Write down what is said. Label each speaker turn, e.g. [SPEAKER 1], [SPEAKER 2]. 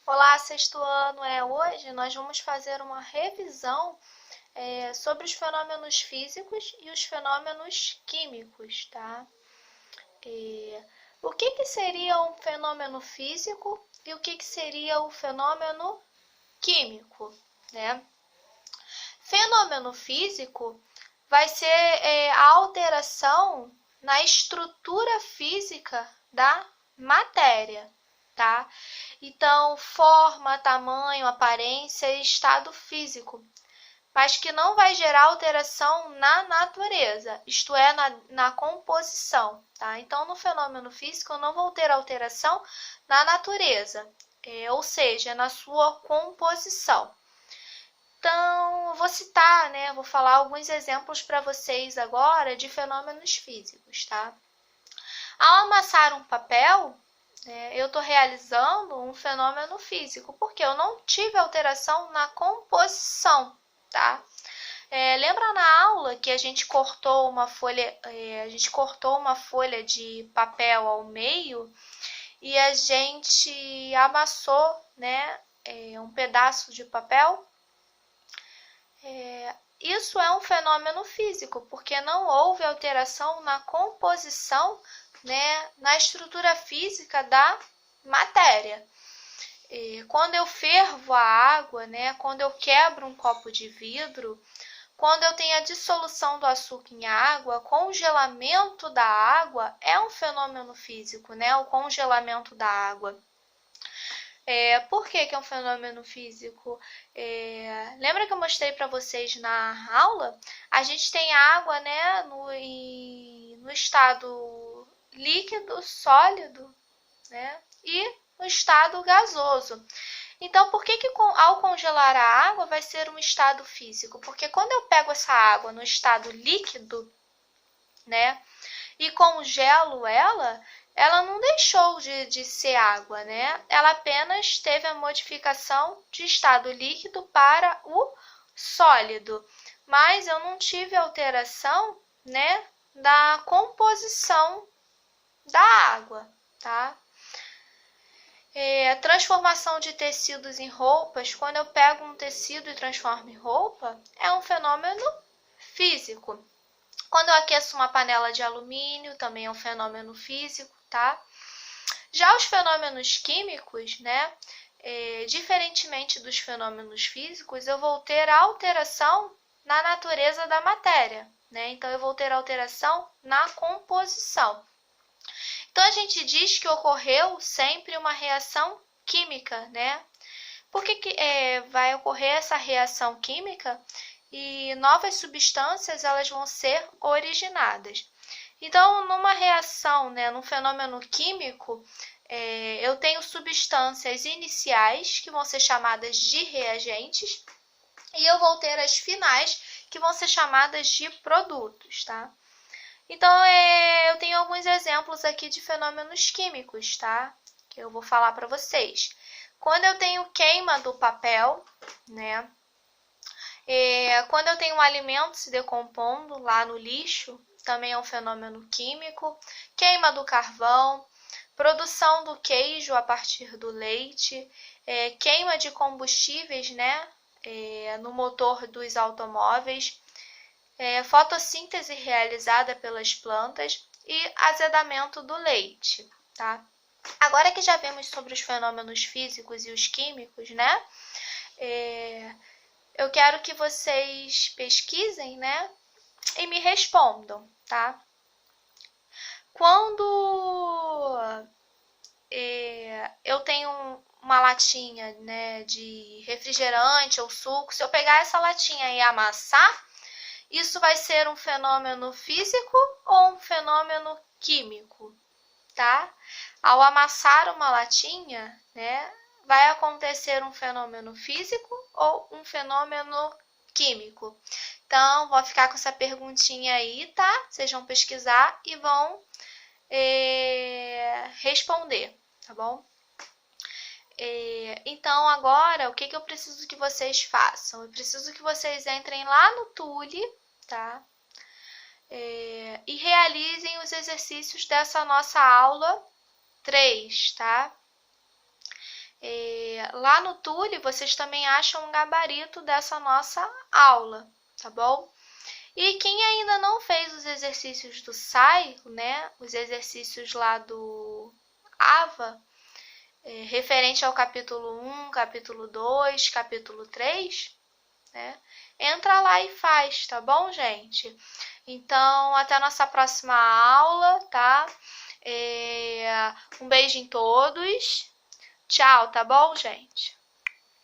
[SPEAKER 1] Olá, sexto ano. Hoje nós vamos fazer uma revisão sobre os fenômenos físicos e os fenômenos químicos, tá? O que seria um fenômeno físico e o que seria o fenômeno químico, né? Fenômeno físico vai ser a alteração na estrutura física da matéria, tá? Então, forma, tamanho, aparência e estado físico, mas que não vai gerar alteração na natureza, isto é, na composição, tá? Então, no fenômeno físico, eu não vou ter alteração na natureza, ou seja, na sua composição. Então, eu vou citar, vou falar alguns exemplos para vocês agora de fenômenos físicos, tá? Ao amassar um papel, eu estou realizando um fenômeno físico, porque eu não tive alteração na composição, tá? Lembra na aula que a gente cortou uma folha, de papel ao meio e a gente amassou, um pedaço de papel? Isso é um fenômeno físico, porque não houve alteração na composição, na estrutura física da matéria. Quando eu fervo a água, quando eu quebro um copo de vidro, quando eu tenho a dissolução do açúcar em água, congelamento da água é um fenômeno físico, o congelamento da água. Por que é um fenômeno físico? Lembra que eu mostrei para vocês na aula? A gente tem água, no estado líquido, sólido, e no estado gasoso. Então, por que ao congelar a água vai ser um estado físico? Porque quando eu pego essa água no estado líquido, e congelo ela não deixou de ser água, Ela apenas teve a modificação de estado líquido para o sólido. Mas eu não tive alteração, da composição da água, tá? A transformação de tecidos em roupas, quando eu pego um tecido e transformo em roupa, é um fenômeno físico. Quando eu aqueço uma panela de alumínio, também é um fenômeno físico, tá? Já os fenômenos químicos, diferentemente dos fenômenos físicos, eu vou ter alteração na natureza da matéria, Então, eu vou ter alteração na composição. Então, a gente diz que ocorreu sempre uma reação química, Por que vai ocorrer essa reação química? E novas substâncias elas vão ser originadas. Então, numa reação, num fenômeno químico, eu tenho substâncias iniciais, que vão ser chamadas de reagentes, e eu vou ter as finais, que vão ser chamadas de produtos, tá? Então, eu tenho alguns exemplos aqui de fenômenos químicos, tá? Que eu vou falar para vocês. Quando eu tenho queima do papel, quando eu tenho um alimento se decompondo lá no lixo, também é um fenômeno químico. Queima do carvão, produção do queijo a partir do leite, queima de combustíveis, no motor dos automóveis, fotossíntese realizada pelas plantas e azedamento do leite, tá? Agora que já vimos sobre os fenômenos físicos e os químicos, eu quero que vocês pesquisem, e me respondam, tá? Quando eu tenho uma latinha, de refrigerante ou suco, se eu pegar essa latinha e amassar, isso vai ser um fenômeno físico ou um fenômeno químico, tá? Ao amassar uma latinha, vai acontecer um fenômeno físico ou um fenômeno químico. Então, vou ficar com essa perguntinha aí, tá? Vocês vão pesquisar e vão responder, tá bom? Então, agora, o que eu preciso que vocês façam? Eu preciso que vocês entrem lá no Tule, tá? E realizem os exercícios dessa nossa aula 3, tá? lá no Tule vocês também acham um gabarito dessa nossa aula, tá bom? E quem ainda não fez os exercícios do SAI, né, os exercícios lá do AVA, referente ao capítulo 1, capítulo 2, capítulo 3, né, entra lá e faz, tá bom, gente? Então, até a nossa próxima aula, tá? Um beijo em todos. Tchau, tá bom, gente?